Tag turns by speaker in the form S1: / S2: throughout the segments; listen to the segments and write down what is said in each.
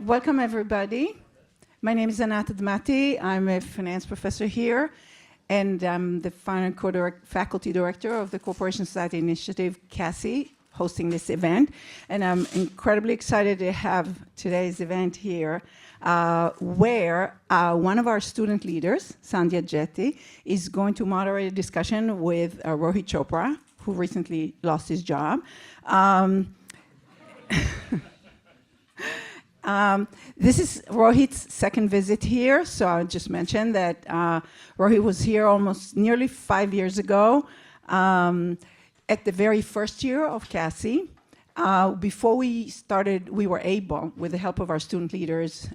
S1: Welcome, everybody. My name is Anat Admati. I'm a finance professor here, and I'm the faculty director of the Corporation Society Initiative, CASI, hosting this event. And I'm incredibly excited to have today's event here, where one of our student leaders, Sandhya Jetty, is going to moderate a discussion with Rohit Chopra, who recently lost his job. This is Rohit's second visit here, so I'll just mention that Rohit was here almost nearly 5 years ago at the very first year of CASI. Before we started, we were able, with the help of our student leaders,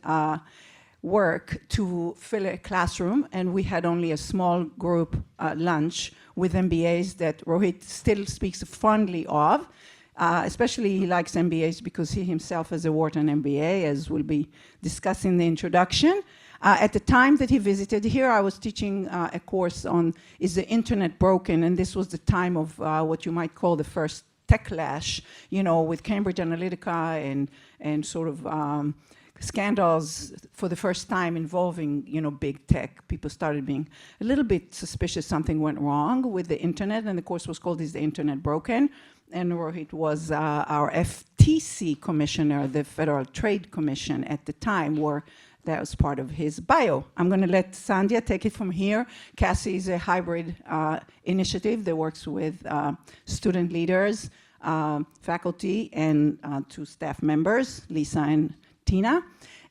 S1: work to fill a classroom, and we had only a small group lunch with MBAs that Rohit still speaks fondly of. Especially he likes MBAs because he himself is a Wharton MBA, as we'll be discussing in the introduction. At the time that he visited here, I was teaching a course on Is the Internet Broken? And this was the time of what you might call the first techlash, with Cambridge Analytica and sort of scandals for the first time involving, big tech. People started being a little bit suspicious something went wrong with the internet, and the course was called Is the Internet Broken? And Rohit was our FTC commissioner, the Federal Trade Commission at the time, where that was part of his bio. I'm going to let Sandhya take it from here. CASI is a hybrid initiative that works with student leaders, faculty, and 2 staff members, Lisa and Tina.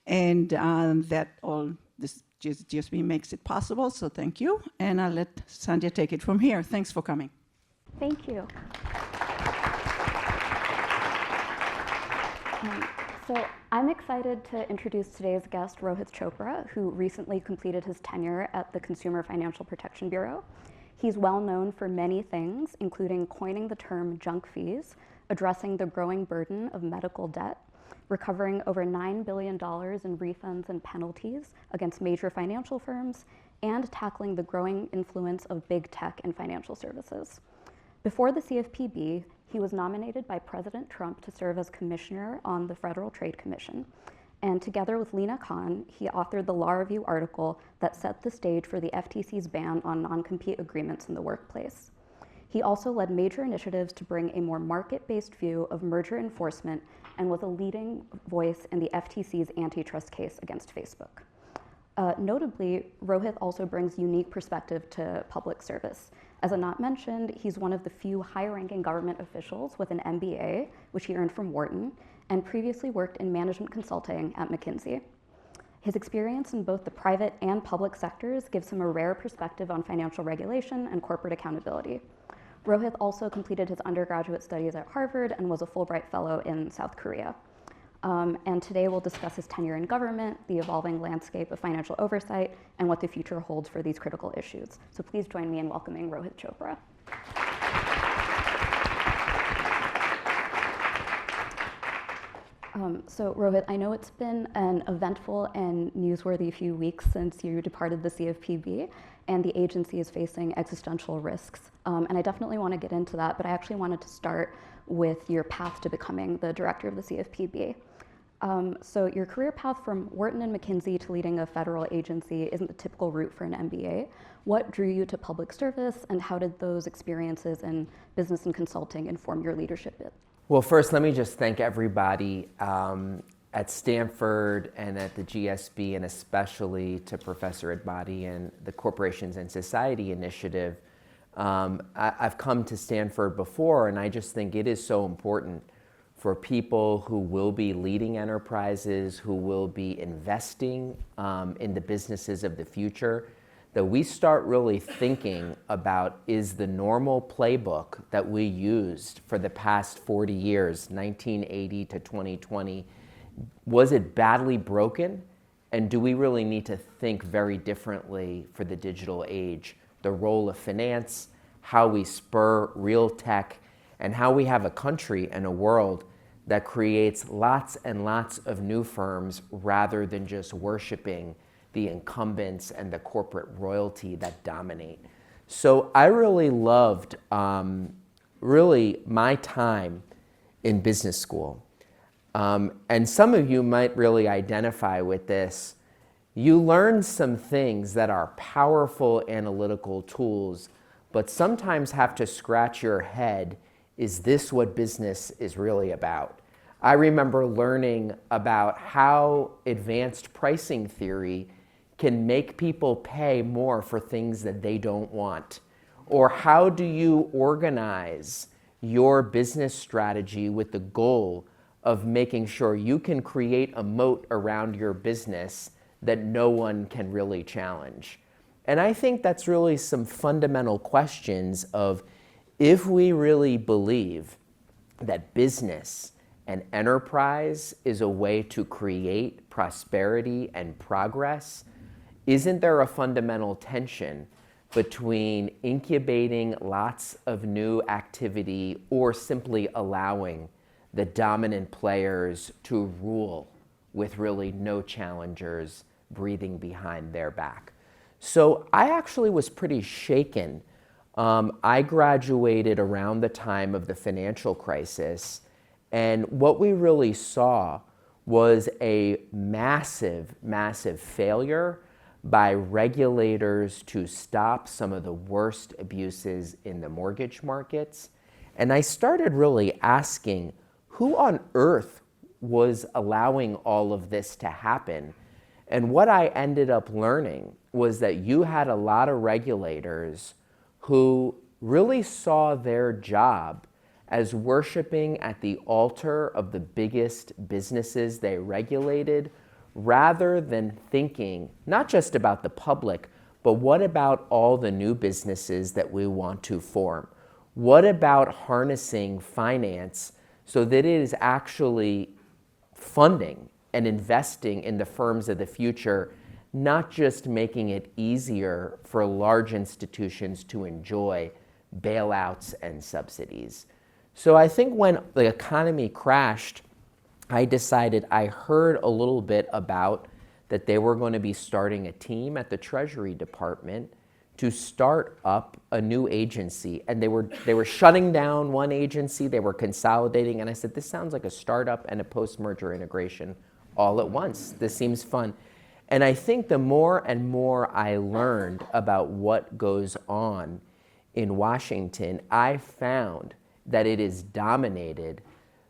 S1: And that all, this GSB makes it possible, so thank you. And I'll let Sandhya take it from here. Thanks for coming.
S2: Thank you. So I'm excited to introduce today's guest, Rohit Chopra, who recently completed his tenure at the Consumer Financial Protection Bureau. He's well known for many things, including coining the term junk fees, addressing the growing burden of medical debt, recovering over $9 billion in refunds and penalties against major financial firms, and tackling the growing influence of big tech in financial services. Before the CFPB, he was nominated by President Trump to serve as commissioner on the Federal Trade Commission. And together with Lina Khan, he authored the law review article that set the stage for the FTC's ban on non-compete agreements in the workplace. He also led major initiatives to bring a more market-based view of merger enforcement and was a leading voice in the FTC's antitrust case against Facebook. Notably, Rohit also brings unique perspective to public service. As Anat mentioned, he's one of the few high-ranking government officials with an MBA, which he earned from Wharton, and previously worked in management consulting at McKinsey. His experience in both the private and public sectors gives him a rare perspective on financial regulation and corporate accountability. Rohit also completed his undergraduate studies at Harvard and was a Fulbright Fellow in South Korea. And today we'll discuss his tenure in government, the evolving landscape of financial oversight, and what the future holds for these critical issues. So please join me in welcoming Rohit Chopra. So Rohit, I know it's been an eventful and newsworthy few weeks since you departed the CFPB, and the agency is facing existential risks. And I definitely want to get into that, but I actually wanted to start with your path to becoming the director of the CFPB. So your career path from Wharton and McKinsey to leading a federal agency isn't the typical route for an MBA. What drew you to public service, and how did those experiences in business and consulting inform your leadership bit?
S3: Well, first, let me just thank everybody at Stanford and at the GSB, and especially to Professor Admati and the Corporations and Society Initiative. I've come to Stanford before, and I just think it is so important for people who will be leading enterprises, who will be investing in the businesses of the future, that we start really thinking about, is the normal playbook that we used for the past 40 years, 1980 to 2020, was it badly broken? And do we really need to think very differently for the digital age? The role of finance, how we spur real tech, and how we have a country and a world that creates lots and lots of new firms rather than just worshiping the incumbents and the corporate royalty that dominate. So I really loved my time in business school. And some of you might really identify with this. You learn some things that are powerful analytical tools, but sometimes have to scratch your head, is this what business is really about? I remember learning about how advanced pricing theory can make people pay more for things that they don't want. Or how do you organize your business strategy with the goal of making sure you can create a moat around your business that no one can really challenge? And I think that's really some fundamental questions of, if we really believe that business and enterprise is a way to create prosperity and progress, isn't there a fundamental tension between incubating lots of new activity or simply allowing the dominant players to rule with really no challengers breathing behind their back? So I actually was pretty shaken. I graduated around the time of the financial crisis, and what we really saw was a massive, massive failure by regulators to stop some of the worst abuses in the mortgage markets. And I started really asking, who on earth was allowing all of this to happen? And what I ended up learning was that you had a lot of regulators who really saw their job as worshiping at the altar of the biggest businesses they regulated, rather than thinking not just about the public, but what about all the new businesses that we want to form? What about harnessing finance so that it is actually funding and investing in the firms of the future, not just making it easier for large institutions to enjoy bailouts and subsidies? So I think when the economy crashed, I decided, I heard a little bit about that they were going to be starting a team at the Treasury Department to start up a new agency. And they were shutting down one agency, they were consolidating, and I said, this sounds like a startup and a post-merger integration all at once. This seems fun. And I think the more and more I learned about what goes on in Washington, I found that it is dominated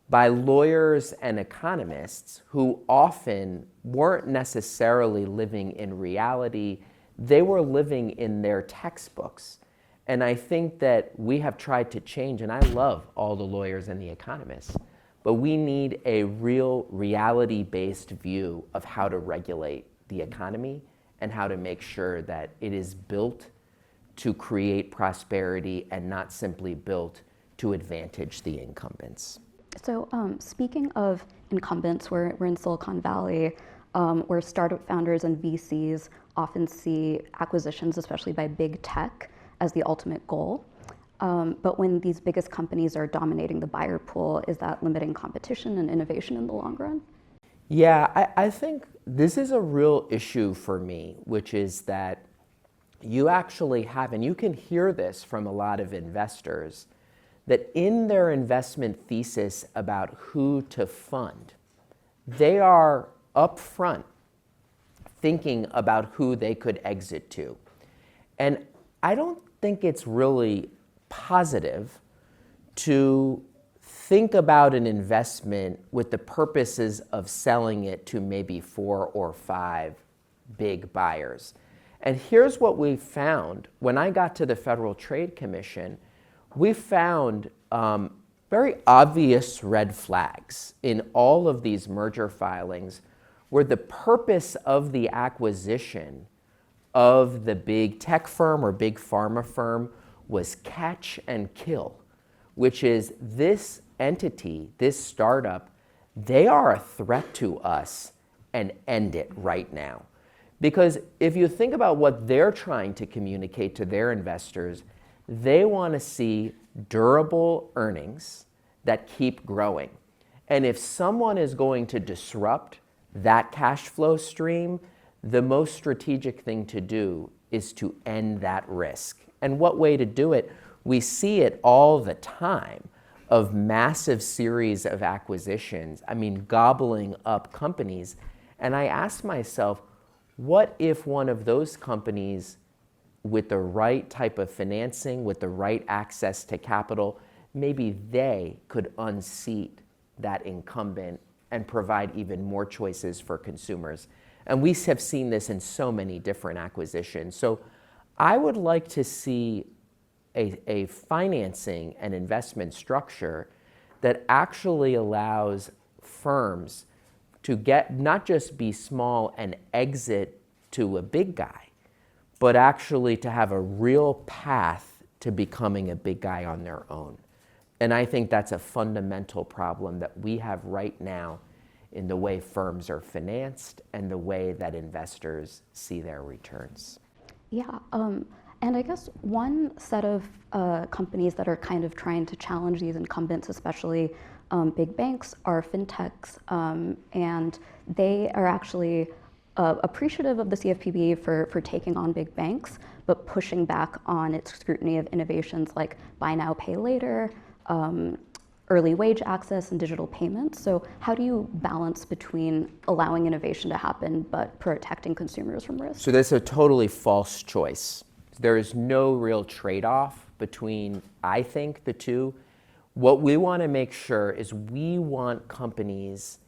S3: by lawyers and economists who often weren't necessarily living in reality. They were living in their textbooks. And I think that we have tried to change, and I love all the lawyers and the economists, but we need a real reality-based view of how to regulate the economy and how to make sure that it is built to create prosperity and not simply built to advantage the incumbents.
S2: So speaking of incumbents, we're in Silicon Valley, where startup founders and VCs often see acquisitions, especially by big tech, as the ultimate goal. But when these biggest companies are dominating the buyer pool, is that limiting competition and innovation in the long run?
S3: Yeah, I think this is a real issue for me, which is that you actually have, and you can hear this from a lot of investors, that in their investment thesis about who to fund, they are upfront thinking about who they could exit to. And I don't think it's really positive to think about an investment with the purposes of selling it to maybe 4 or 5 big buyers. And here's what we found. When I got to the Federal Trade Commission, we found very obvious red flags in all of these merger filings where the purpose of the acquisition of the big tech firm or big pharma firm was catch and kill, which is this entity, this startup, they are a threat to us and end it right now. Because if you think about what they're trying to communicate to their investors, they want to see durable earnings that keep growing. And if someone is going to disrupt that cash flow stream, the most strategic thing to do is to end that risk. And what way to do it? We see it all the time of massive series of acquisitions, I mean, gobbling up companies. And I asked myself, what if one of those companies with the right type of financing, with the right access to capital, maybe they could unseat that incumbent and provide even more choices for consumers. And we have seen this in so many different acquisitions. So I would like to see a financing and investment structure that actually allows firms to get, not just be small and exit to a big guy, but actually to have a real path to becoming a big guy on their own. And I think that's a fundamental problem that we have right now in the way firms are financed and the way that investors see their returns.
S2: Yeah, and I guess one set of companies that are kind of trying to challenge these incumbents, especially big banks, are fintechs, and they are actually appreciative of the CFPB for taking on big banks, but pushing back on its scrutiny of innovations like buy now, pay later, early wage access, and digital payments. So how do you balance between allowing innovation to happen but protecting consumers from risk?
S3: So that's a totally false choice. There is no real trade-off between, I think, the two. What we want to make sure is we want companies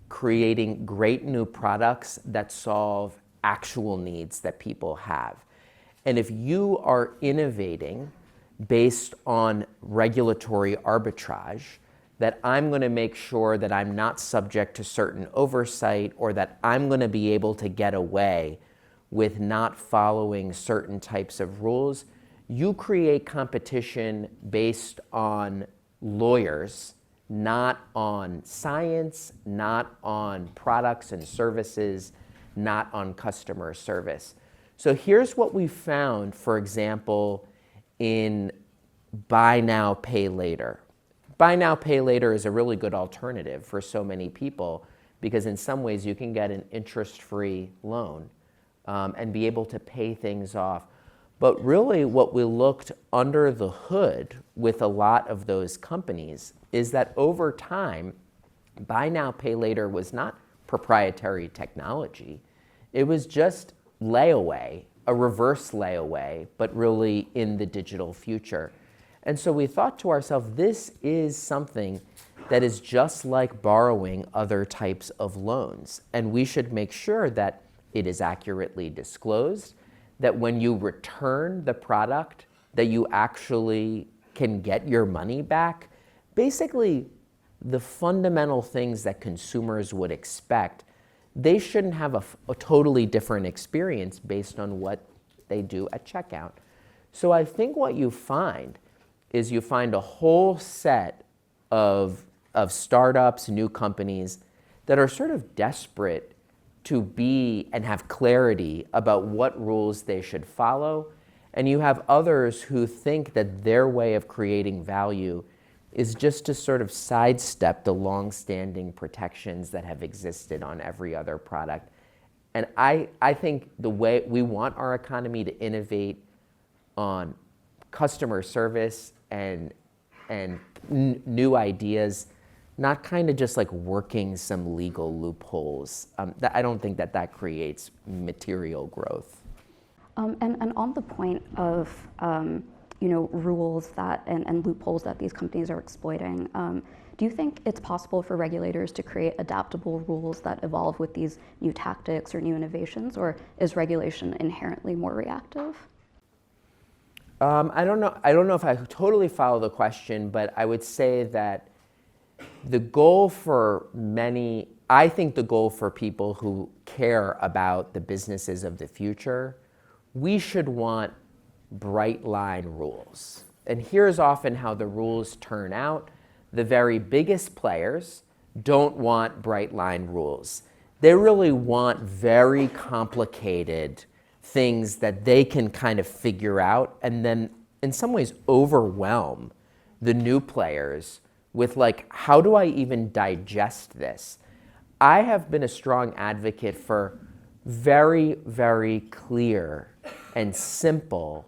S3: creating great new products that solve actual needs that people have. And if you are innovating based on regulatory arbitrage, that I'm going to make sure that I'm not subject to certain oversight, or that I'm going to be able to get away with not following certain types of rules, you create competition based on lawyers, not on science, not on products and services, not on customer service. So here's what we found, for example, in buy now, pay later. Buy now, pay later is a really good alternative for so many people, because in some ways you can get an interest-free loan and be able to pay things off. But really what we looked under the hood with a lot of those companies is that over time, buy now, pay later was not proprietary technology. It was just layaway, a reverse layaway, but really in the digital future. And so we thought to ourselves, this is something that is just like borrowing other types of loans. And we should make sure that it is accurately disclosed, that when you return the product, that you actually can get your money back. Basically, the fundamental things that consumers would expect, they shouldn't have a totally different experience based on what they do at checkout. So I think what you find is you find a whole set of startups, new companies that are sort of desperate to be and have clarity about what rules they should follow. And you have others who think that their way of creating value is just to sort of sidestep the long-standing protections that have existed on every other product. And I think the way we want our economy to innovate on customer service and new ideas, not kind of just like working some legal loopholes. I don't think that creates material growth.
S2: And on the point of rules that and loopholes that these companies are exploiting, do you think it's possible for regulators to create adaptable rules that evolve with these new tactics or new innovations, or is regulation inherently more reactive?
S3: I don't know if I totally follow the question, but I would say that the goal for many, I think the goal for people who care about the businesses of the future, we should want bright line rules. And here's often how the rules turn out. The very biggest players don't want bright line rules. They really want very complicated things that they can kind of figure out, and then in some ways overwhelm the new players with like, how do I even digest this? I have been a strong advocate for very, very clear and simple,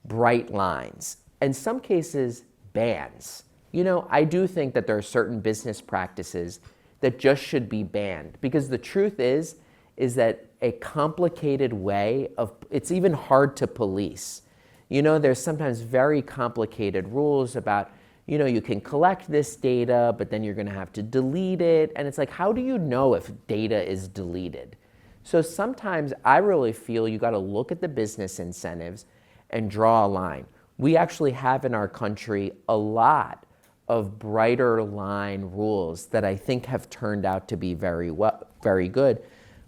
S3: bright lines. In some cases, bans. I do think that there are certain business practices that just should be banned, because the truth is that a complicated way of, it's even hard to police. There's sometimes very complicated rules about, you can collect this data, but then you're going to have to delete it. And it's like, how do you know if data is deleted? So sometimes I really feel you got to look at the business incentives and draw a line. We actually have in our country a lot of brighter line rules that I think have turned out to be very good.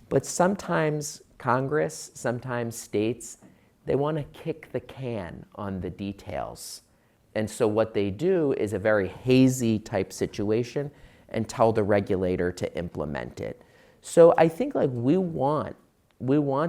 S3: But sometimes Congress, sometimes states, they want to kick the can on the details. And so what they do is a very hazy type situation and tell the regulator to implement it. So I think we want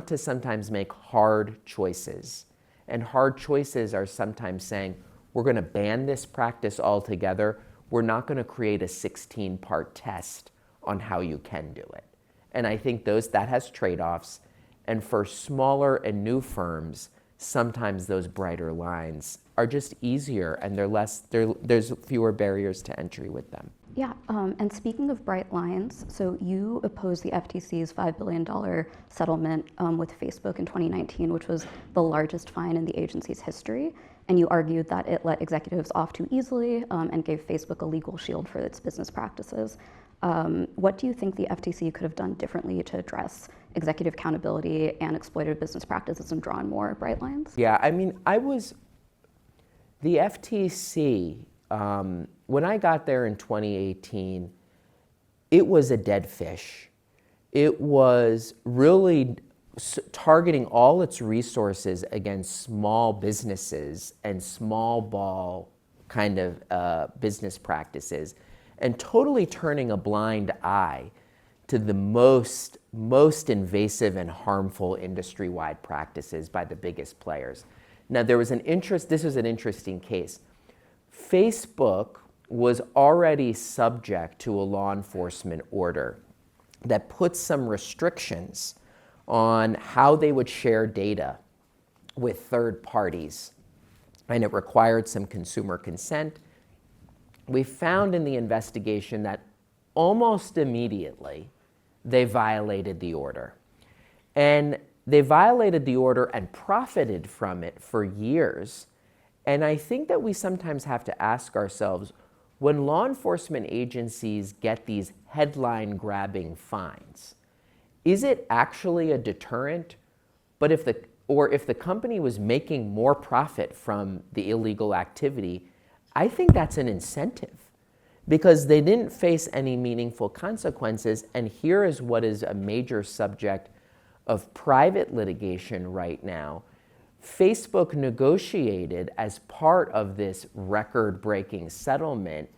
S3: to sometimes make hard choices. And hard choices are sometimes saying, we're going to ban this practice altogether. We're not going to create a 16-part test on how you can do it. And I think that has trade-offs. And for smaller and new firms, sometimes those brighter lines are just easier, and there's fewer barriers to entry with them.
S2: Yeah, and speaking of bright lines, so you opposed the FTC's $5 billion settlement with Facebook in 2019, which was the largest fine in the agency's history. And you argued that it let executives off too easily and gave Facebook a legal shield for its business practices. What do you think the FTC could have done differently to address executive accountability and exploited business practices and drawn more bright lines?
S3: Yeah, the FTC, when I got there in 2018, it was a dead fish. It was really targeting all its resources against small businesses and small ball kind of business practices, and totally turning a blind eye to the most invasive and harmful industry-wide practices by the biggest players. Now, this was an interesting case. Facebook was already subject to a law enforcement order that put some restrictions on how they would share data with third parties, and it required some consumer consent. We found in the investigation that almost immediately they violated the order. And they violated the order and profited from it for years. And I think that we sometimes have to ask ourselves, when law enforcement agencies get these headline-grabbing fines, is it actually a deterrent? But if the company was making more profit from the illegal activity, I think that's an incentive, because they didn't face any meaningful consequences. And here is what is a major subject of private litigation right now. Facebook negotiated, as part of this record-breaking settlement,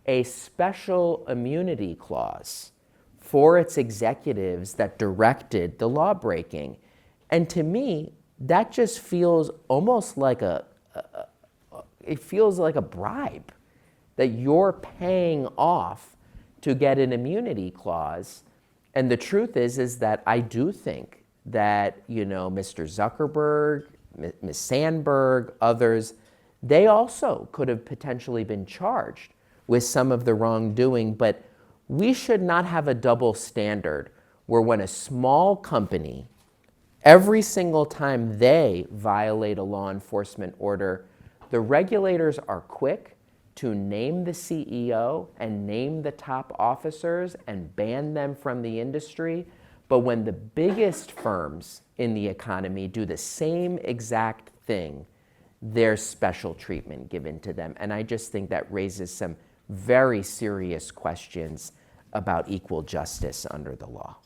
S3: a special immunity clause for its executives that directed the law-breaking. And to me, that just feels almost like it feels like a bribe, that you're paying off to get an immunity clause. And the truth is that I do think that, Mr. Zuckerberg, Ms. Sandberg, others, they also could have potentially been charged with some of the wrongdoing. But we should not have a double standard where, when a small company, every single time they violate a law enforcement order, the regulators are quick to name the CEO and name the top officers and ban them from the industry. But when the biggest firms in the economy do the same exact thing, there's special treatment given to them. And I just think that raises some very serious questions about equal justice under the law.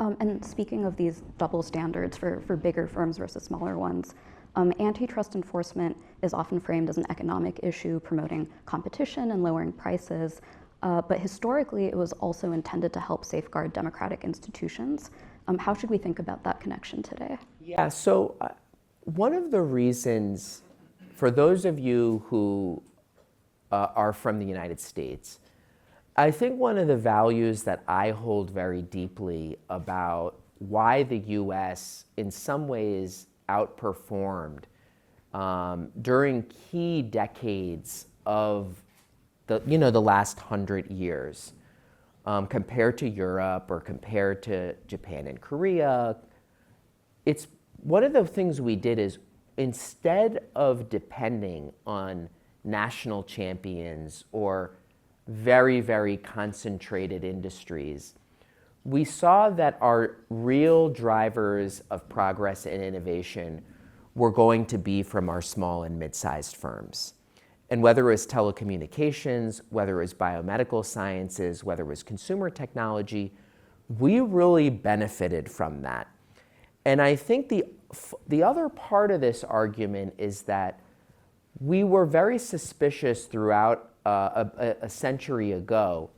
S2: And speaking of these double standards for bigger firms versus smaller ones, antitrust enforcement is often framed as an economic issue, promoting competition and lowering prices. But historically, it was also intended to help safeguard democratic institutions. How should we think about that connection today?
S3: Yeah, so one of the reasons, for those of you who are from the United States, I think one of the values that I hold very deeply about why the US in some ways outperformed during key decades of the last 100 years, compared to Europe or compared to Japan and Korea. It's one of the things we did is, instead of depending on national champions or very, very concentrated industries, we saw that our real drivers of progress and innovation were going to be from our small and mid-sized firms. And whether it was telecommunications, whether it was biomedical sciences, whether it was consumer technology, we really benefited from that. And I think the other part of this argument is that we were very suspicious throughout a century ago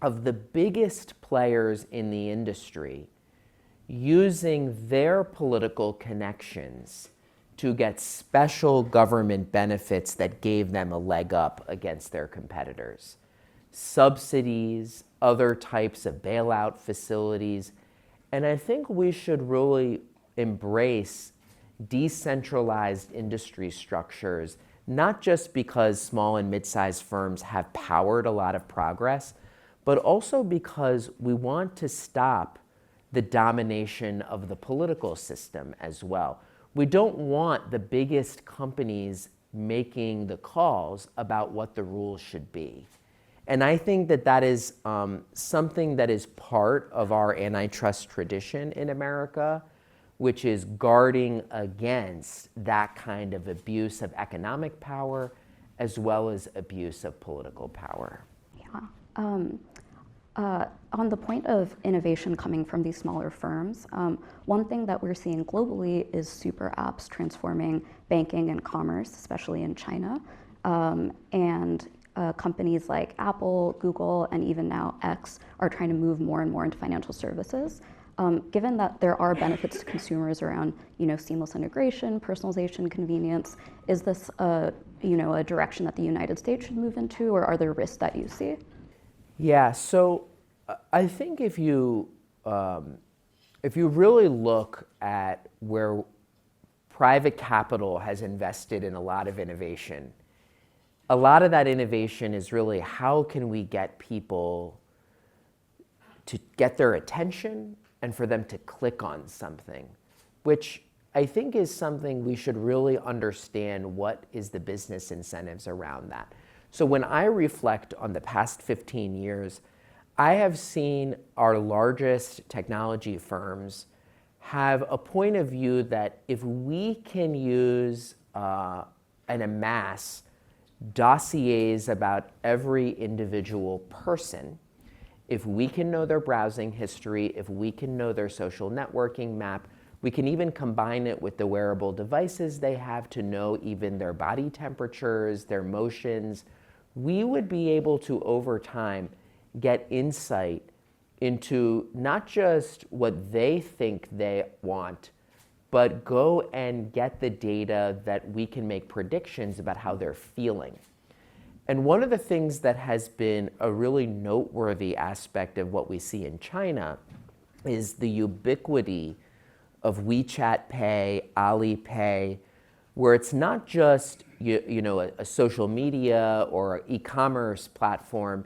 S3: of the biggest players in the industry using their political connections to get special government benefits that gave them a leg up against their competitors. Subsidies, other types of bailout facilities. And I think we should really embrace decentralized industry structures, not just because small and mid-sized firms have powered a lot of progress, but also because we want to stop the domination of the political system as well. We don't want the biggest companies making the calls about what the rules should be. And I think that is something that is part of our antitrust tradition in America, which is guarding against that kind of abuse of economic power as well as abuse of political power.
S2: Yeah. On the point of innovation coming from these smaller firms, one thing that we're seeing globally is super apps transforming banking and commerce, especially in China. And companies like Apple, Google, and even now X are trying to move more and more into financial services. Given that there are benefits to consumers around, seamless integration, personalization, convenience, is this a direction that the United States should move into, or are there risks that you see?
S3: Yeah, so I think if you really look at where private capital has invested in a lot of innovation, a lot of that innovation is really how can we get people to get their attention and for them to click on something, which I think is something we should really understand what is the business incentives around that. So when I reflect on the past 15 years, I have seen our largest technology firms have a point of view that if we can use and amass dossiers about every individual person, if we can know their browsing history, if we can know their social networking map, we can even combine it with the wearable devices they have to know even their body temperatures, their motions, we would be able to, over time, get insight into not just what they think they want, but go and get the data that we can make predictions about how they're feeling. And one of the things that has been a really noteworthy aspect of what we see in China is the ubiquity of WeChat Pay, Alipay, where it's not just a social media or e-commerce platform,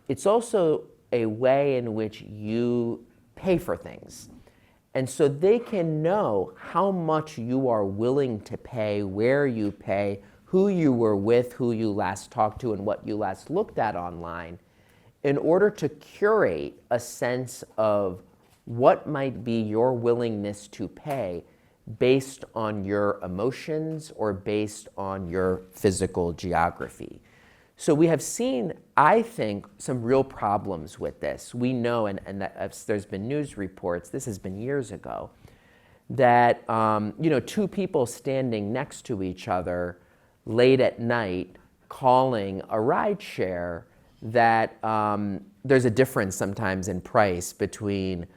S3: it's also a way in which you pay for things. And so they can know how much you are willing to pay, where you pay, who you were with, who you last talked to, and what you last looked at online, in order to curate a sense of what might be your willingness to pay based on your emotions or based on your physical geography. So we have seen, I think, some real problems with this. We know, and there's been news reports, this has been years ago, that two people standing next to each other late at night calling a ride share, that there's a difference sometimes in price between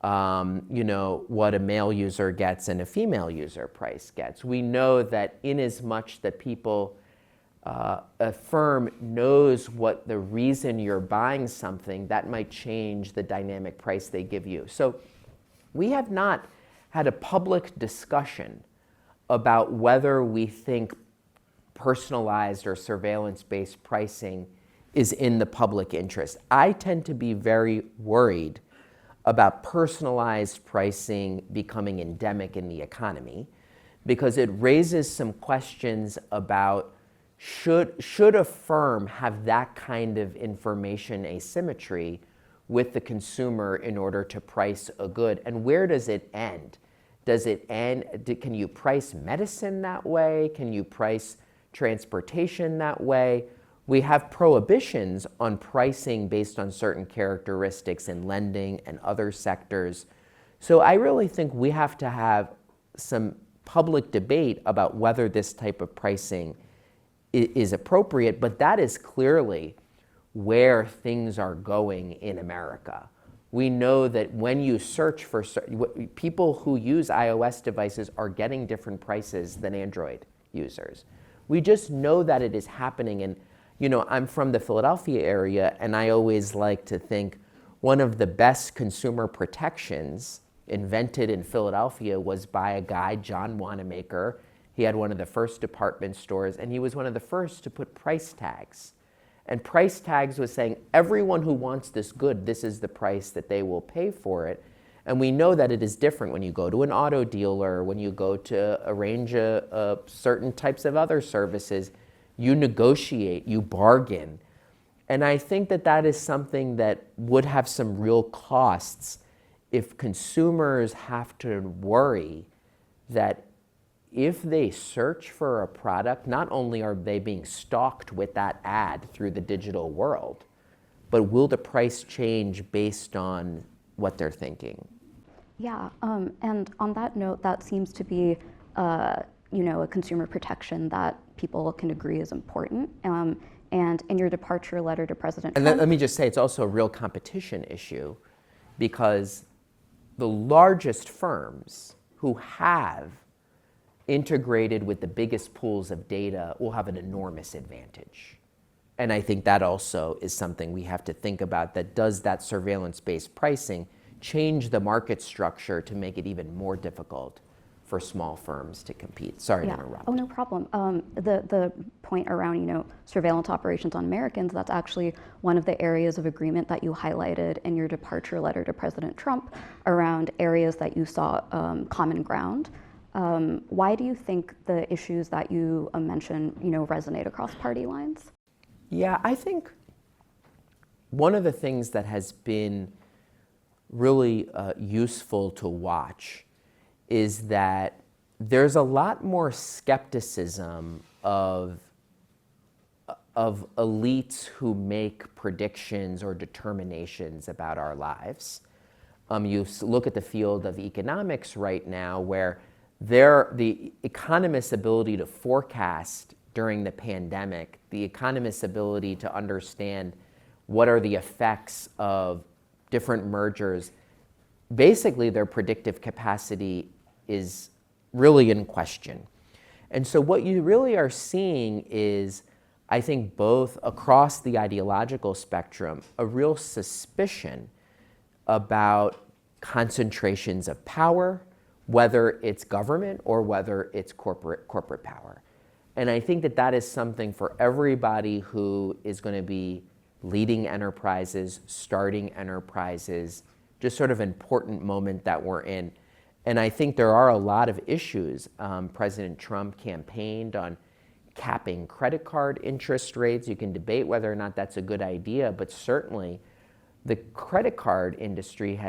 S3: what a male user gets and a female user price gets. We know that in as much that people, a firm knows what the reason you're buying something, that might change the dynamic price they give you. So we have not had a public discussion about whether we think personalized or surveillance-based pricing is in the public interest. I tend to be very worried about personalized pricing becoming endemic in the economy, because it raises some questions about should a firm have that kind of information asymmetry with the consumer in order to price a good, and where does it end? Does it end, can you price medicine that way? Can you price transportation that way? We have prohibitions on pricing based on certain characteristics in lending and other sectors. So I really think we have to have some public debate about whether this type of pricing is appropriate, but that is clearly where things are going in America. We know that when you search for, people who use iOS devices are getting different prices than Android users. We just know that it is happening. And you know, I'm from the Philadelphia area, and I always like to think one of the best consumer protections invented in Philadelphia was by a guy, John Wanamaker. He had one of the first department stores, and he was one of the first to put price tags. And price tags was saying, everyone who wants this good, this is the price that they will pay for it. And we know that it is different when you go to an auto dealer, when you go to arrange certain types of other services. You negotiate, you bargain. And I think that that is something that would have some real costs if consumers have to worry that if they search for a product, not only are they being stalked with that ad through the digital world, but will the price change based on what they're thinking?
S2: Yeah, and on that note, that seems to be a consumer protection that people can agree is important. And in your departure letter to President Trump—
S3: And let me just say, it's also a real competition issue, because the largest firms who have integrated with the biggest pools of data will have an enormous advantage. And I think that also is something we have to think about, that does that surveillance-based pricing change the market structure to make it even more difficult for small firms to compete? Sorry to interrupt.
S2: Oh, no problem. The point around, surveillance operations on Americans, that's actually one of the areas of agreement that you highlighted in your departure letter to President Trump around areas that you saw common ground. Why do you think the issues that you mentioned, resonate across party lines?
S3: Yeah, I think one of the things that has been really useful to watch is that there's a lot more skepticism of elites who make predictions or determinations about our lives. You look at the field of economics right now, where the economists' ability to forecast during the pandemic, the economists' ability to understand what are the effects of different mergers, basically their predictive capacity is really in question. And so what you really are seeing is, I think, both across the ideological spectrum, a real suspicion about concentrations of power, whether it's government or whether it's corporate power. And I think that that is something for everybody who is going to be leading enterprises, starting enterprises, just sort of an important moment that we're in. And I think there are a lot of issues. President Trump campaigned on capping credit card interest rates. You can debate whether or not that's a good idea, but certainly the credit card industry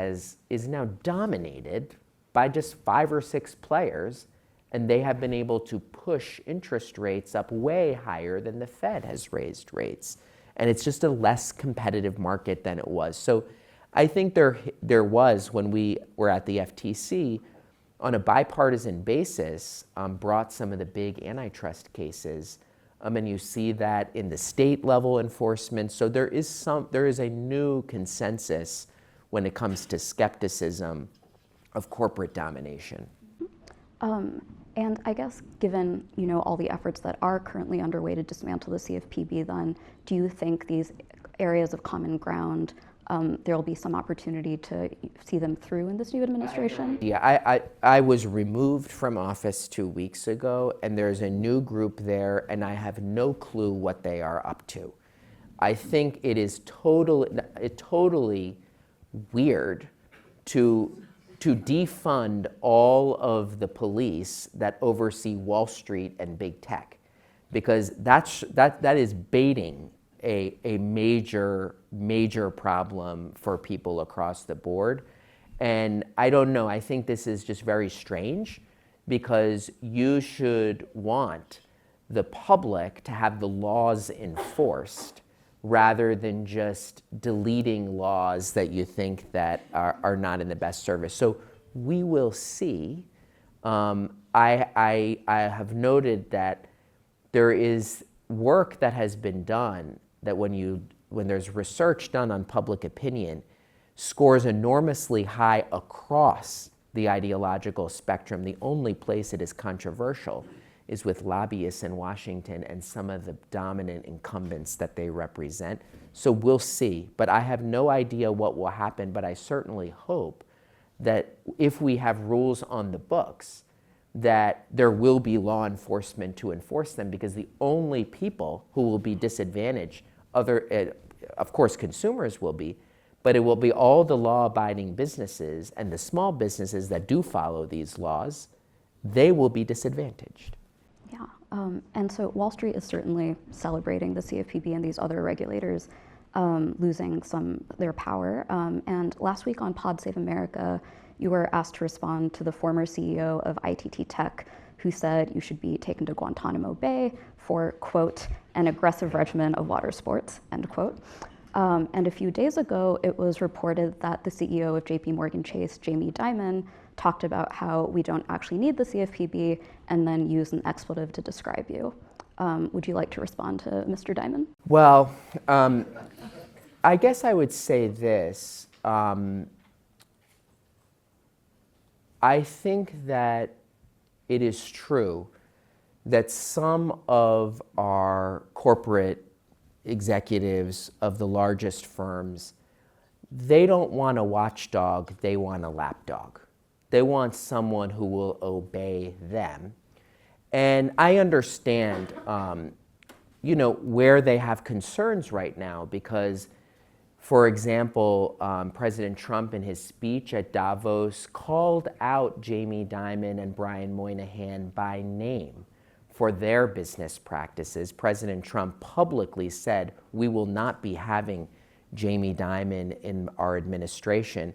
S3: is now dominated by just 5 or 6 players, and they have been able to push interest rates up way higher than the Fed has raised rates. And it's just a less competitive market than it was. So I think there was, when we were at the FTC, on a bipartisan basis, brought some of the big antitrust cases. And you see that in the state level enforcement. So there is a new consensus when it comes to skepticism of corporate domination.
S2: And I guess given all the efforts that are currently underway to dismantle the CFPB, then do you think these areas of common ground, there will be some opportunity to see them through in this new administration?
S3: Yeah, I was removed from office 2 weeks ago, and there's a new group there, and I have no clue what they are up to. I think it is totally weird to defund all of the police that oversee Wall Street and big tech, because that is baiting a major problem for people across the board. And I don't know, I think this is just very strange, because you should want the public to have the laws enforced rather than just deleting laws that you think that are not in the best service. So we will see. I have noted that there is work that has been done that when there's research done on public opinion, scores enormously high across the ideological spectrum. The only place it is controversial is with lobbyists in Washington and some of the dominant incumbents that they represent. So we'll see. But I have no idea what will happen, but I certainly hope that if we have rules on the books, that there will be law enforcement to enforce them, because the only people who will be disadvantaged, of course consumers will be, but it will be all the law-abiding businesses and the small businesses that do follow these laws. They will be disadvantaged.
S2: Yeah, and so Wall Street is certainly celebrating the CFPB and these other regulators losing their power. And last week on Pod Save America, you were asked to respond to the former CEO of ITT Tech, who said you should be taken to Guantanamo Bay for, quote, an aggressive regimen of water sports, end quote. And a few days ago, it was reported that the CEO of JP Morgan Chase, Jamie Dimon, talked about how we don't actually need the CFPB and then used an expletive to describe you. Would you like to respond to Mr. Dimon?
S3: Well, I guess I would say this. I think that it is true that some of our corporate executives of the largest firms, they don't want a watchdog, they want a lapdog. They want someone who will obey them. And I understand, where they have concerns right now, because, for example, President Trump in his speech at Davos called out Jamie Dimon and Brian Moynihan by name for their business practices. President Trump publicly said, we will not be having Jamie Dimon in our administration.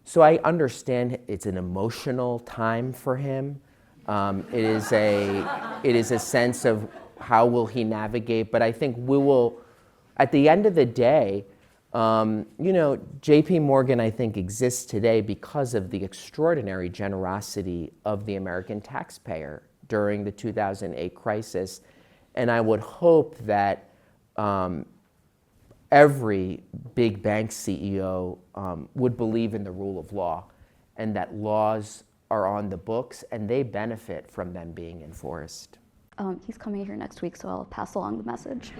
S3: So I understand it's an emotional time for him. It is a sense of how will he navigate, but I think we will, at the end of the day, JP Morgan, I think, exists today because of the extraordinary generosity of the American taxpayer during the 2008 crisis. And I would hope that every big bank CEO would believe in the rule of law, and that laws are on the books and they benefit from them being enforced.
S2: He's coming here next week, so I'll pass along the message.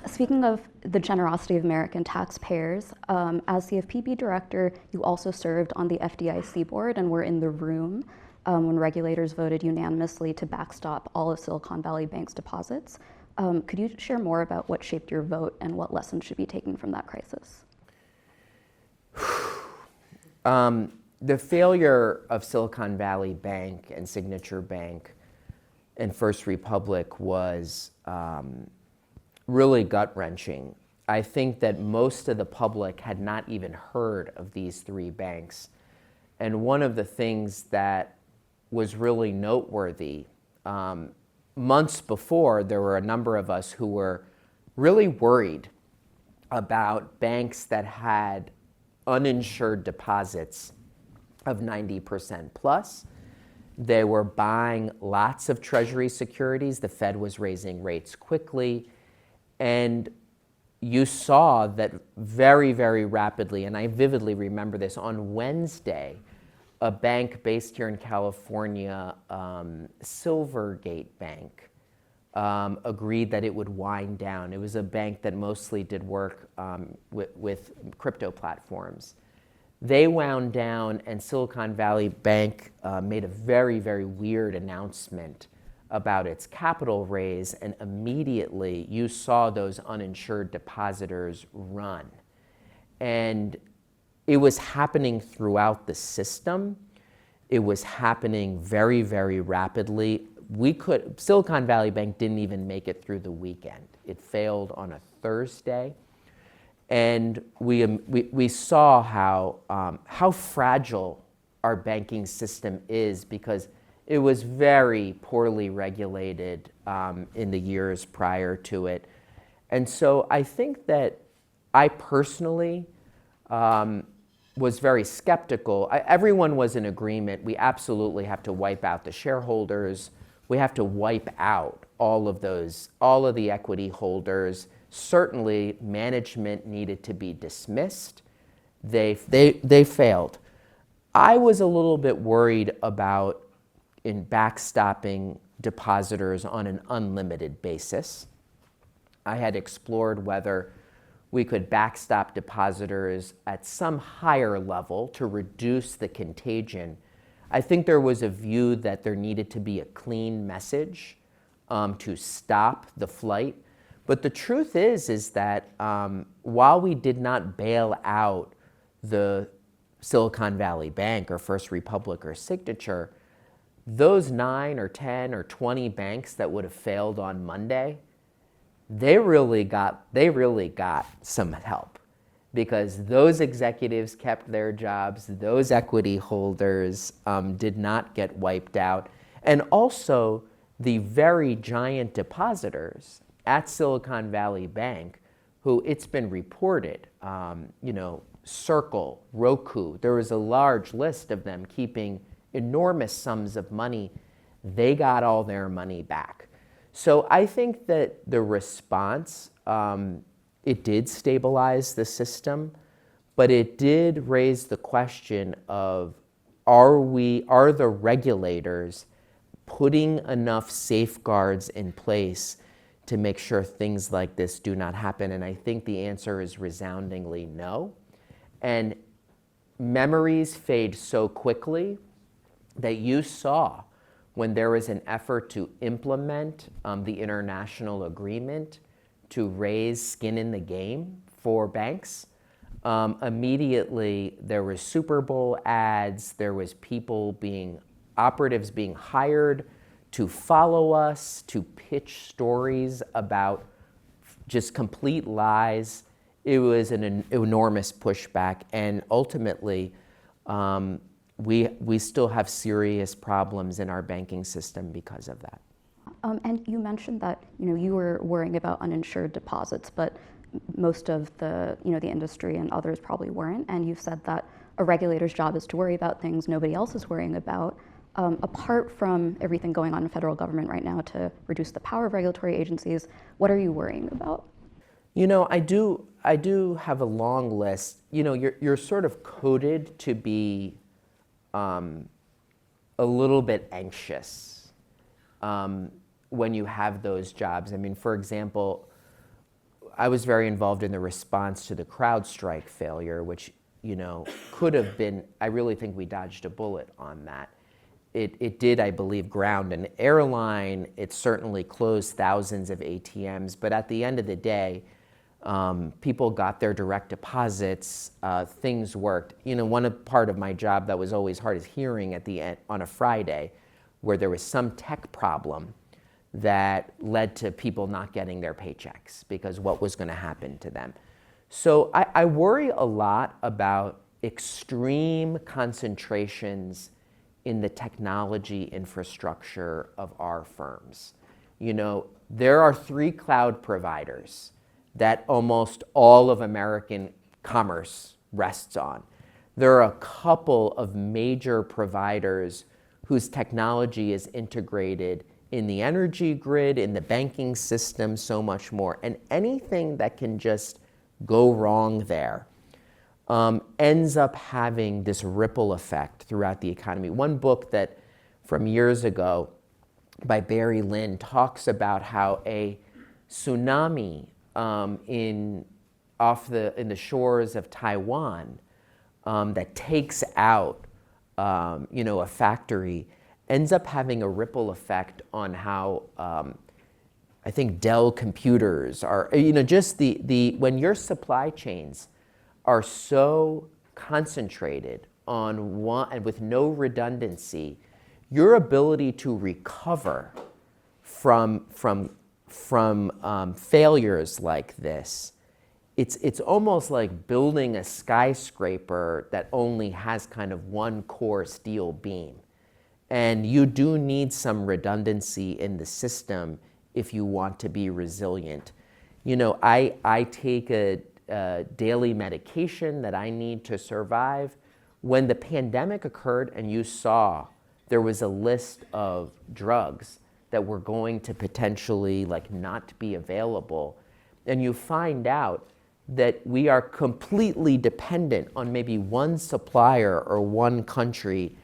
S2: Speaking of the generosity of American taxpayers, as CFPB director, you also served on the FDIC board and were in the room when regulators voted unanimously to backstop all of Silicon Valley Bank's deposits. Could you share more about what shaped your vote and what lessons should be taken from that crisis?
S3: The failure of Silicon Valley Bank and Signature Bank and First Republic was really gut-wrenching. I think that most of the public had not even heard of these three banks. And one of the things that was really noteworthy, months before, there were a number of us who were really worried about banks that had uninsured deposits of 90% plus. They were buying lots of Treasury securities. The Fed was raising rates quickly. And you saw that very, very rapidly, and I vividly remember this, on Wednesday, a bank based here in California, Silvergate Bank, agreed that it would wind down. It was a bank that mostly did work with crypto platforms. They wound down, and Silicon Valley Bank made a very, very weird announcement about its capital raise, and immediately you saw those uninsured depositors run. And it was happening throughout the system. It was happening very, very rapidly. Silicon Valley Bank didn't even make it through the weekend. It failed on a Thursday. And we saw how fragile our banking system is, because it was very poorly regulated in the years prior to it. And so I think that I personally was very skeptical. Everyone was in agreement. We absolutely have to wipe out the shareholders. We have to wipe out all of the equity holders. Certainly, management needed to be dismissed. They failed. I was a little bit worried about in backstopping depositors on an unlimited basis. I had explored whether we could backstop depositors at some higher level to reduce the contagion. I think there was a view that there needed to be a clean message to stop the flight. But the truth is that while we did not bail out the Silicon Valley Bank or First Republic or Signature, those 9 or 10 or 20 banks that would have failed on Monday, they really got some help, because those executives kept their jobs, those equity holders did not get wiped out, and also the very giant depositors at Silicon Valley Bank, who it's been reported, Circle, Roku, there was a large list of them keeping enormous sums of money. They got all their money back. So I think that the response, it did stabilize the system, but it did raise the question of, are the regulators putting enough safeguards in place to make sure things like this do not happen? And I think the answer is resoundingly no. And memories fade so quickly that you saw when there was an effort to implement the international agreement to raise skin in the game for banks, immediately there was Super Bowl ads, there was operatives being hired to follow us, to pitch stories about just complete lies. It was an enormous pushback, and ultimately, we still have serious problems in our banking system because of that.
S2: And you mentioned that you were worrying about uninsured deposits, but most of the industry and others probably weren't. And you've said that a regulator's job is to worry about things nobody else is worrying about. Apart from everything going on in federal government right now to reduce the power of regulatory agencies, what are you worrying about?
S3: I do have a long list. You're sort of coded to be a little bit anxious when you have those jobs. I mean, for example, I was very involved in the response to the CrowdStrike failure, which could have been, I really think we dodged a bullet on that. It did, I believe, ground an airline. It certainly closed thousands of ATMs, but at the end of the day, people got their direct deposits, things worked. One part of my job that was always hard is hearing at the end on a Friday where there was some tech problem that led to people not getting their paychecks because what was going to happen to them. So I worry a lot about extreme concentrations in the technology infrastructure of our firms. There are 3 cloud providers that almost all of American commerce rests on. There are a couple of major providers whose technology is integrated in the energy grid, in the banking system, so much more. And anything that can just go wrong there ends up having this ripple effect throughout the economy. One book that from years ago by Barry Lynn talks about how a tsunami in the shores of Taiwan that takes out a factory ends up having a ripple effect on how I think Dell computers are, just when your supply chains are so concentrated on one and with no redundancy, your ability to recover from failures like this, it's almost like building a skyscraper that only has kind of one core steel beam. And you do need some redundancy in the system if you want to be resilient. I take a daily medication that I need to survive. When the pandemic occurred and you saw there was a list of drugs that were going to potentially not be available, and you find out that we are completely dependent on maybe one supplier or one country,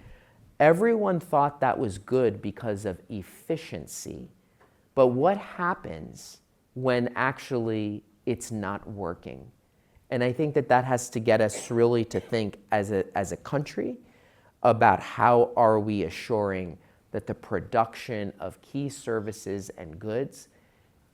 S3: everyone thought that was good because of efficiency. But what happens when actually it's not working? And I think that has to get us really to think as a country about how are we assuring that the production of key services and goods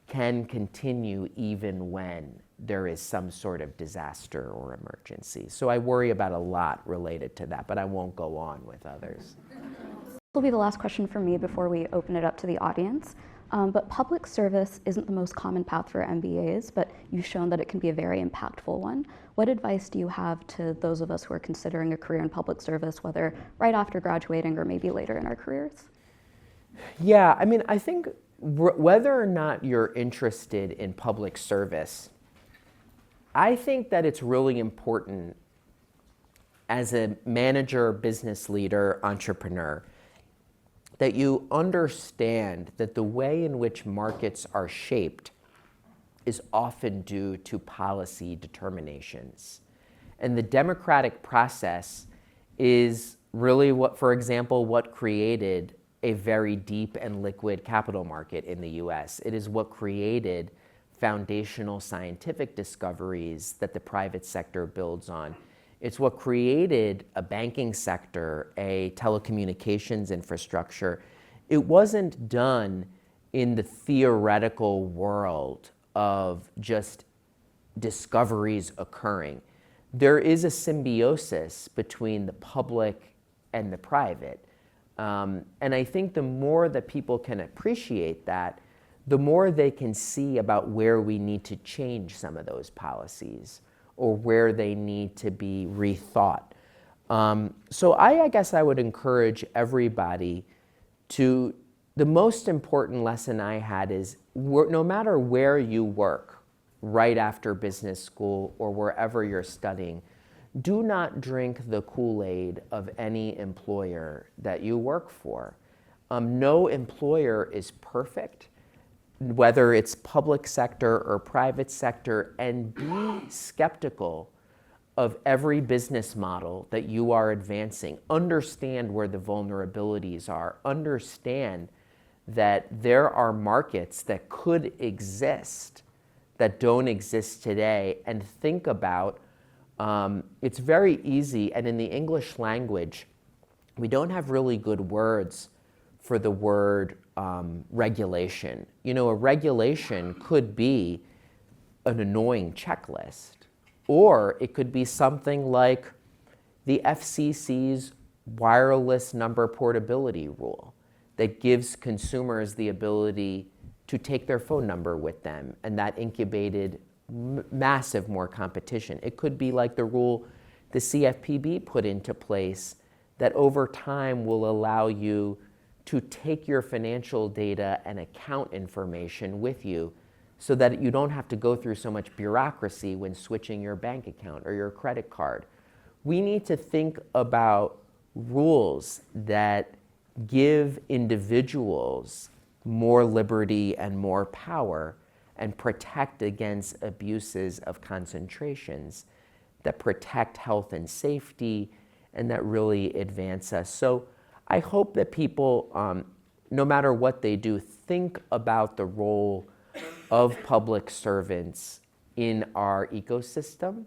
S3: can continue even when there is some sort of disaster or emergency. So I worry about a lot related to that, but I won't go on with others.
S2: This will be the last question for me before we open it up to the audience. But public service isn't the most common path for MBAs, but you've shown that it can be a very impactful one. What advice do you have to those of us who are considering a career in public service, whether right after graduating or maybe later in our careers?
S3: Yeah, I think whether or not you're interested in public service, I think that it's really important as a manager, business leader, entrepreneur, that you understand that the way in which markets are shaped is often due to policy determinations. And the democratic process is really what created a very deep and liquid capital market in the US. It is what created foundational scientific discoveries that the private sector builds on. It's what created a banking sector, a telecommunications infrastructure. It wasn't done in the theoretical world of just discoveries occurring. There is a symbiosis between the public and the private. And I think the more that people can appreciate that, the more they can see about where we need to change some of those policies or where they need to be rethought. So I guess I would encourage everybody to, the most important lesson I had is no matter where you work, right after business school or wherever you're studying, do not drink the Kool-Aid of any employer that you work for. No employer is perfect, whether it's public sector or private sector, and be skeptical of every business model that you are advancing. Understand where the vulnerabilities are. Understand that there are markets that could exist that don't exist today, and think about, it's very easy, and in the English language, we don't have really good words for the word regulation. A regulation could be an annoying checklist, or it could be something like the FCC's wireless number portability rule that gives consumers the ability to take their phone number with them, and that incubated massive more competition. It could be like the rule the CFPB put into place that over time will allow you to take your financial data and account information with you so that you don't have to go through so much bureaucracy when switching your bank account or your credit card. We need to think about rules that give individuals more liberty and more power and protect against abuses of concentrations, that protect health and safety, and that really advance us. So I hope that people, no matter what they do, think about the role of public servants in our ecosystem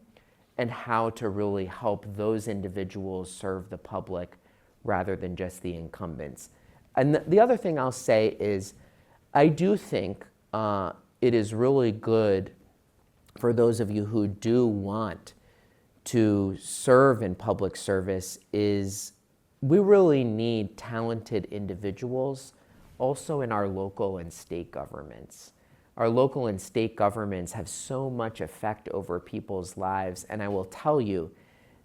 S3: and how to really help those individuals serve the public rather than just the incumbents. And the other thing I'll say is, I do think it is really good for those of you who do want to serve in public service is we really need talented individuals also in our local and state governments. Our local and state governments have so much effect over people's lives, and I will tell you,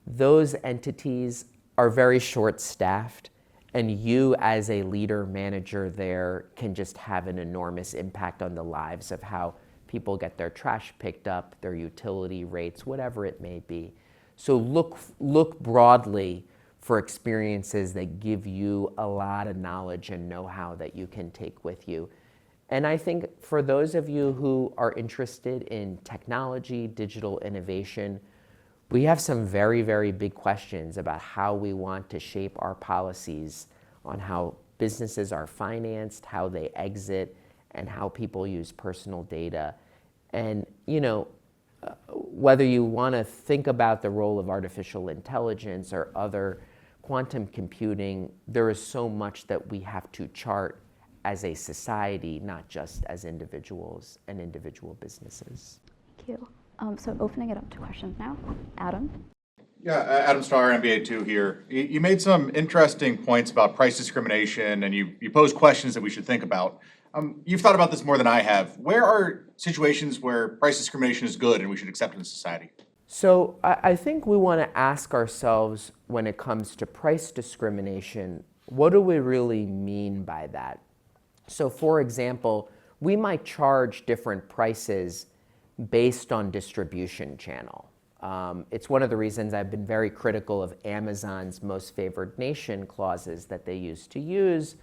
S3: those entities are very short-staffed, and you as a leader, manager there can just have an enormous impact on the lives of how people get their trash picked up, their utility rates, whatever it may be. So look broadly for experiences that give you a lot of knowledge and know-how that you can take with you. And I think for those of you who are interested in technology, digital innovation, we have some very, very big questions about how we want to shape our policies on how businesses are financed, how they exit, and how people use personal data. And, whether you want to think about the role of artificial intelligence or other quantum computing, there is so much that we have to chart as a society, not just as individuals and individual businesses.
S2: Thank you. So opening it up to questions now. Adam?
S4: Yeah, Adam Starr, MBA 2 here. You made some interesting points about price discrimination, and you posed questions that we should think about. You've thought about this more than I have. Where are situations where price discrimination is good and we should accept it in society?
S3: So I think we want to ask ourselves when it comes to price discrimination, what do we really mean by that? So for example, we might charge different prices based on distribution channel. It's one of the reasons I've been very critical of Amazon's most favored nation clauses that they used to use,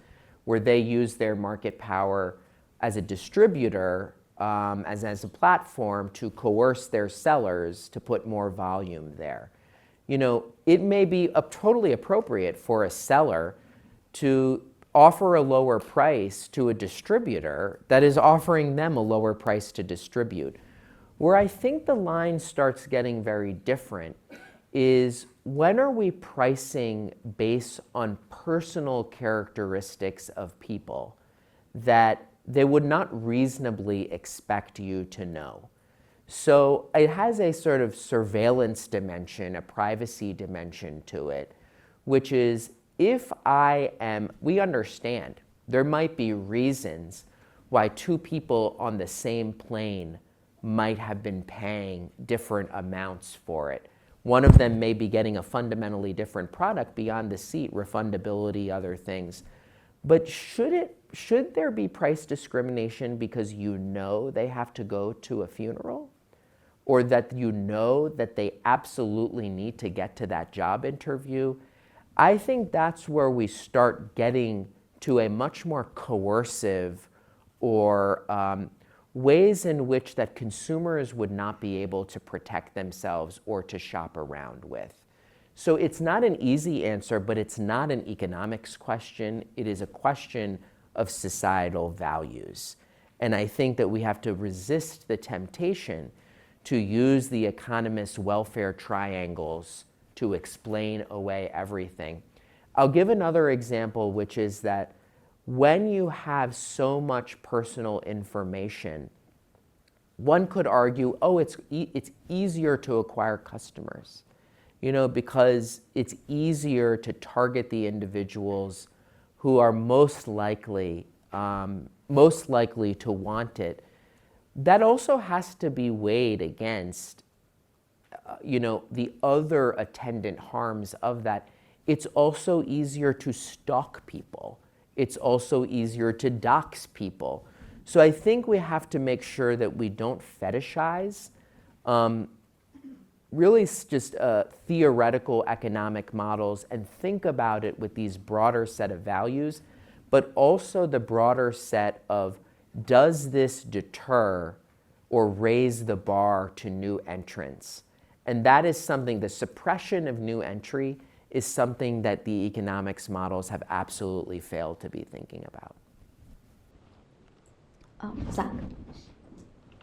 S3: where they use their market power as a distributor, as a platform to coerce their sellers to put more volume there. It may be totally appropriate for a seller to offer a lower price to a distributor that is offering them a lower price to distribute. Where I think the line starts getting very different is when are we pricing based on personal characteristics of people that they would not reasonably expect you to know. So it has a sort of surveillance dimension, a privacy dimension to it, which is we understand there might be reasons why two people on the same plane might have been paying different amounts for it. One of them may be getting a fundamentally different product beyond the seat, refundability, other things. But should there be price discrimination because they have to go to a funeral? Or that that they absolutely need to get to that job interview? I think that's where we start getting to a much more coercive or ways in which that consumers would not be able to protect themselves or to shop around with. So it's not an easy answer, but it's not an economics question. It is a question of societal values. And I think that we have to resist the temptation to use the economist's welfare triangles to explain away everything. I'll give another example, which is that when you have so much personal information, one could argue, it's easier to acquire customers, because it's easier to target the individuals who are most likely to want it. That also has to be weighed against, the other attendant harms of that. It's also easier to stalk people. It's also easier to dox people. So I think we have to make sure that we don't fetishize really just theoretical economic models and think about it with these broader set of values, but also the broader set of, does this deter or raise the bar to new entrants? And that is something, the suppression of new entry is something that the economics models have absolutely failed to be thinking about.
S2: Zach?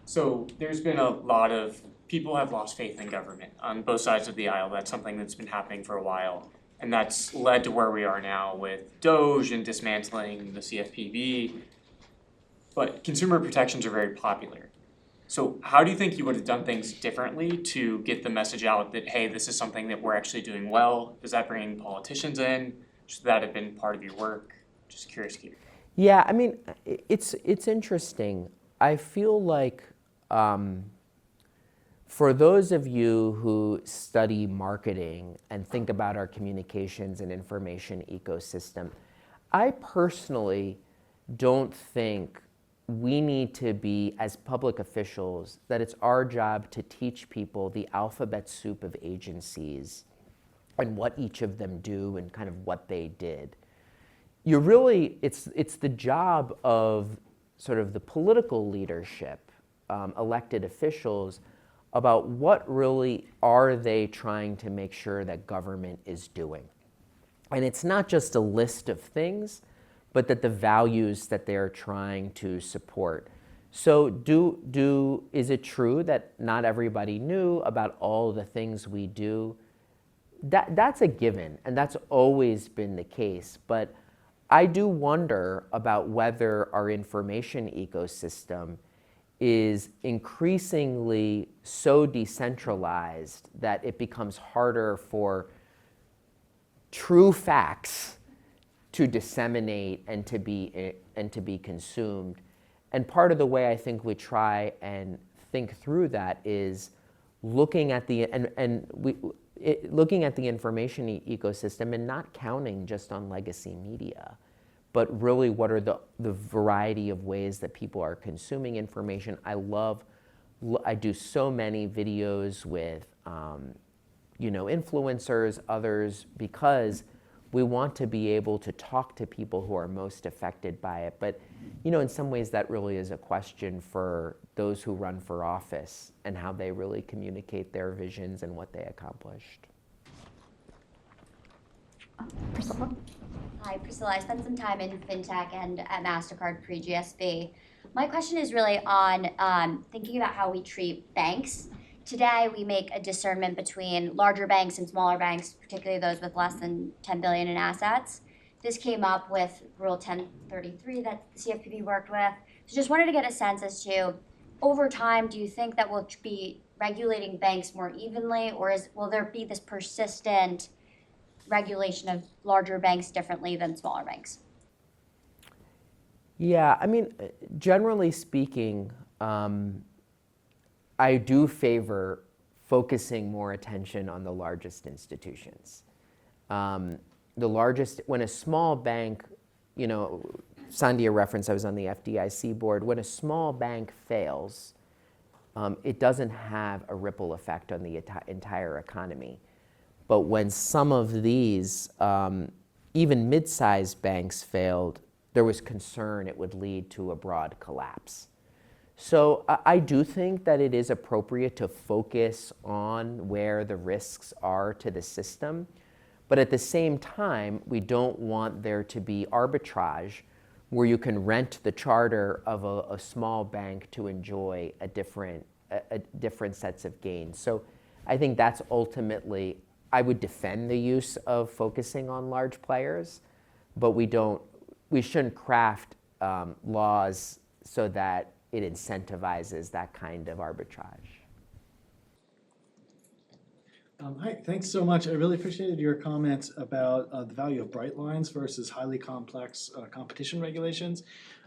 S5: So there's been a lot of people have lost faith in government on both sides of the aisle. That's something that's been happening for a while. And that's led to where we are now with Doge and dismantling the CFPB. But consumer protections are very popular. So how do you think you would have done things differently to get the message out that, hey, this is something that we're actually doing well? Does that bring politicians in? Should that have been part of your work? Just curious to hear.
S3: Yeah, I mean, it's interesting. I feel like for those of you who study marketing and think about our communications and information ecosystem, I personally don't think we need to be, as public officials, that it's our job to teach people the alphabet soup of agencies and what each of them do and kind of what they did. It's the job of sort of the political leadership, elected officials, about what really are they trying to make sure that government is doing. And it's not just a list of things, but that the values that they're trying to support. So is it true that not everybody knew about all the things we do? That's a given, and that's always been the case. But I do wonder about whether our information ecosystem is increasingly so decentralized that it becomes harder for true facts to disseminate and to be consumed. And part of the way I think we try and think through that is looking at the looking at the information ecosystem and not counting just on legacy media, but really what are the variety of ways that people are consuming information. I do so many videos with influencers, others, because we want to be able to talk to people who are most affected by it. But in some ways that really is a question for those who run for office and how they really communicate their visions and what they accomplished.
S2: Priscilla?
S6: Hi, Priscilla. I spent some time in fintech and at MasterCard pre-GSB. My question is really on thinking about how we treat banks. Today, we make a discernment between larger banks and smaller banks, particularly those with less than 10 billion in assets. This came up with Rule 1033 that the CFPB worked with. So just wanted to get a sense as to, over time, do you think that we'll be regulating banks more evenly, or will there be this persistent regulation of larger banks differently than smaller banks?
S3: Yeah, I mean, generally speaking, I do favor focusing more attention on the largest institutions. When a small bank, Sandhya referenced, I was on the FDIC board, when a small bank fails, it doesn't have a ripple effect on the entire economy. But when some of these, even mid-sized banks failed, there was concern it would lead to a broad collapse. So I do think that it is appropriate to focus on where the risks are to the system. But at the same time, we don't want there to be arbitrage where you can rent the charter of a small bank to enjoy a different sets of gains. So I think that's ultimately, I would defend the use of focusing on large players, but we shouldn't craft laws so that it incentivizes that kind of arbitrage.
S7: Hi, thanks so much. I really appreciated your comments about the value of bright lines versus highly complex competition regulations.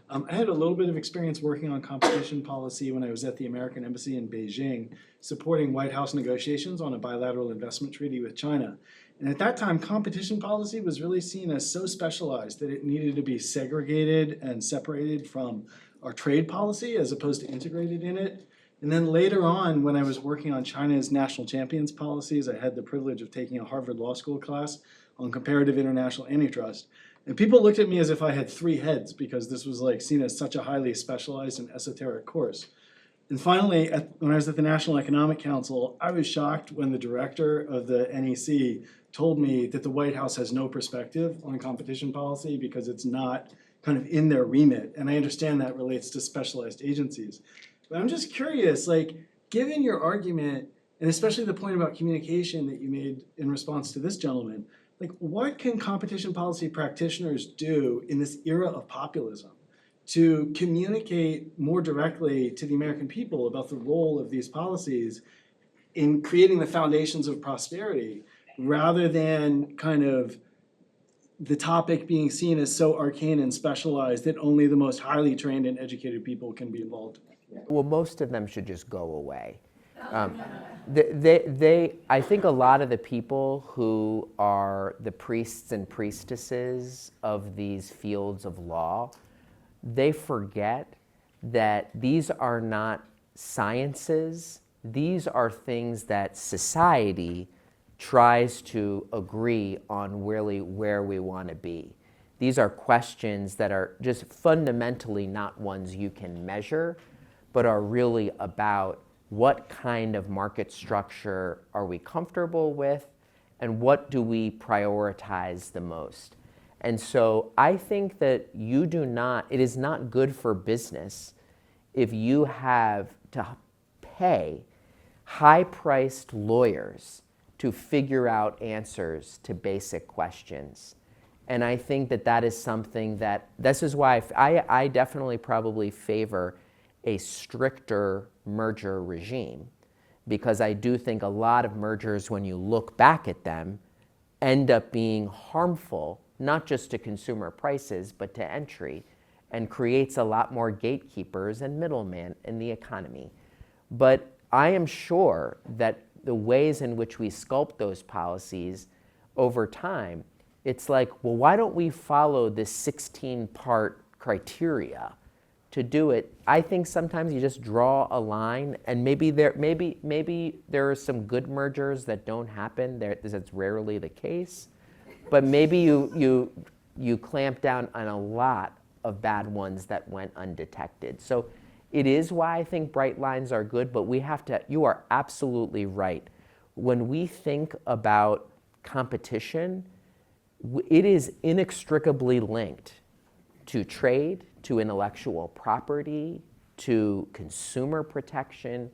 S7: I had a little bit of experience working on competition policy when I was at the American Embassy in Beijing, supporting White House negotiations on a bilateral investment treaty with China. And at that time, competition policy was really seen as so specialized that it needed to be segregated and separated from our trade policy as opposed to integrated in it. And then later on, when I was working on China's national champions policies, I had the privilege of taking a Harvard Law School class on comparative international antitrust. And people looked at me as if I had three heads because this was seen as such a highly specialized and esoteric course. And finally, when I was at the National Economic Council, I was shocked when the director of the NEC told me that the White House has no perspective on competition policy because it's not kind of in their remit. And I understand that relates to specialized agencies. But I'm just curious, given your argument, and especially the point about communication that you made in response to this gentleman, like, what can competition policy practitioners do in this era of populism to communicate more directly to the American people about the role of these policies in creating the foundations of prosperity, rather than kind of the topic being seen as so arcane and specialized that only the most highly trained and educated people can be involved in?
S3: Well, most of them should just go away. I think a lot of the people who are the priests and priestesses of these fields of law, they forget that these are not sciences. These are things that society tries to agree on really where we want to be. These are questions that are just fundamentally not ones you can measure, but are really about what kind of market structure are we comfortable with, and what do we prioritize the most. And so I think that it is not good for business if you have to pay high-priced lawyers to figure out answers to basic questions. And I think that is something this is why I definitely probably favor a stricter merger regime, because I do think a lot of mergers, when you look back at them, end up being harmful, not just to consumer prices, but to entry, and creates a lot more gatekeepers and middlemen in the economy. But I am sure that the ways in which we sculpt those policies over time, it's like, well, why don't we follow this 16-part criteria to do it? I think sometimes you just draw a line, and maybe there are some good mergers that don't happen. That's rarely the case, but maybe you clamp down on a lot of bad ones that went undetected. So it is why I think bright lines are good, but you are absolutely right. When we think about competition, it is inextricably linked to trade, to intellectual property, to consumer protection,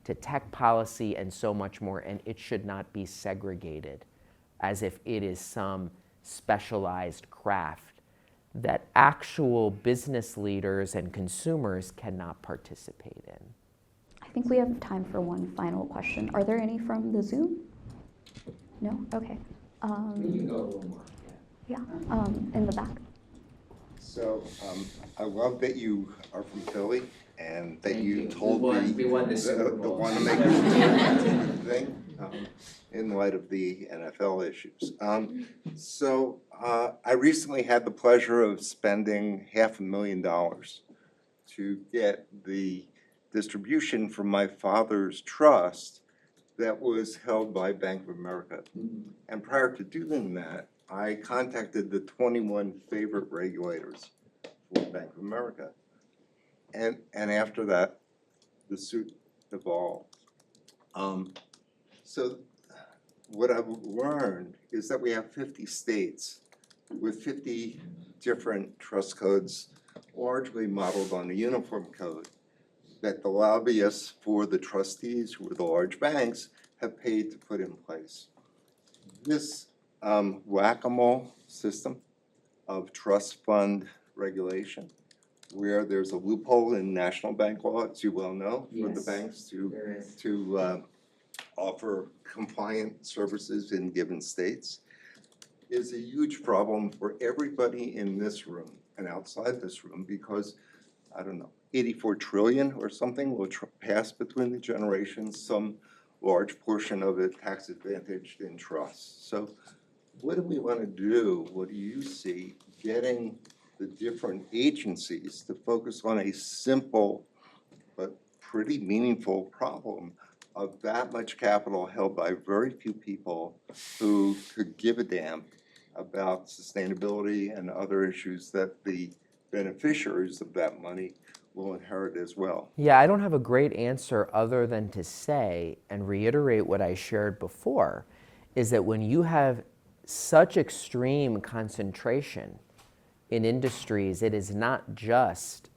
S3: to tech policy, and so much more. And it should not be segregated as if it is some specialized craft that actual business leaders and consumers cannot participate in.
S2: I think we have time for one final question. Are there any from the Zoom? No? Okay.
S8: You can go a little more.
S2: Yeah, in the back.
S8: So I love that you are from Philly and that you told me
S3: We won the Super Bowl.
S8: the one thing in light of the NFL issues. So I recently had the pleasure of spending $500,000 to get the distribution from my father's trust that was held by Bank of America. And prior to doing that, I contacted the 21 favorite regulators for Bank of America. And after that, the suit evolved. So what I've learned is that we have 50 states with 50 different trust codes, largely modeled on a uniform code, that the lobbyists for the trustees, who are the large banks, have paid to put in place. This whack-a-mole system of trust fund regulation, where there's a loophole in national bank law, as you well know, for the
S3: Yes,
S8: banks
S3: there is.
S8: to offer compliant services in given states, is a huge problem for everybody in this room and outside this room, because, I don't know, 84 trillion or something will pass between the generations, some large portion of it tax advantaged in trusts. So what do we want to do? What do you see getting the different agencies to focus on a simple but pretty meaningful problem of that much capital held by very few people who could give a damn about sustainability and other issues that the beneficiaries of that money will inherit as well?
S3: Yeah, I don't have a great answer other than to say and reiterate what I shared before, is that when you have such extreme concentration in industries, it is not just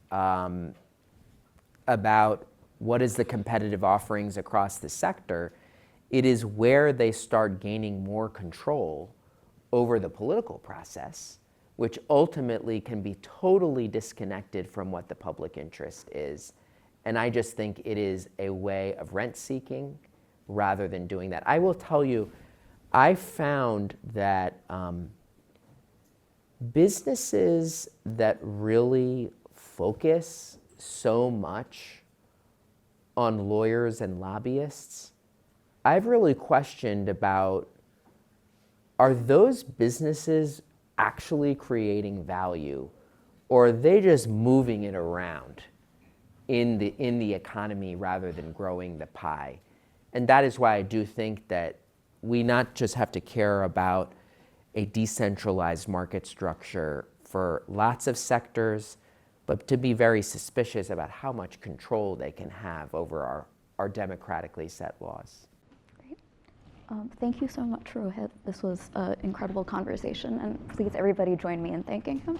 S3: about what is the competitive offerings across the sector. It is where they start gaining more control over the political process, which ultimately can be totally disconnected from what the public interest is. And I just think it is a way of rent seeking rather than doing that. I will tell you, I found that businesses that really focus so much on lawyers and lobbyists, I've really questioned about, are those businesses actually creating value, or are they just moving it around in the economy rather than growing the pie? And that is why I do think that we not just have to care about a decentralized market structure for lots of sectors, but to be very suspicious about how much control they can have over our democratically set laws.
S2: Great. Thank you so much, Rohit. This was an incredible conversation, and please everybody join me in thanking him.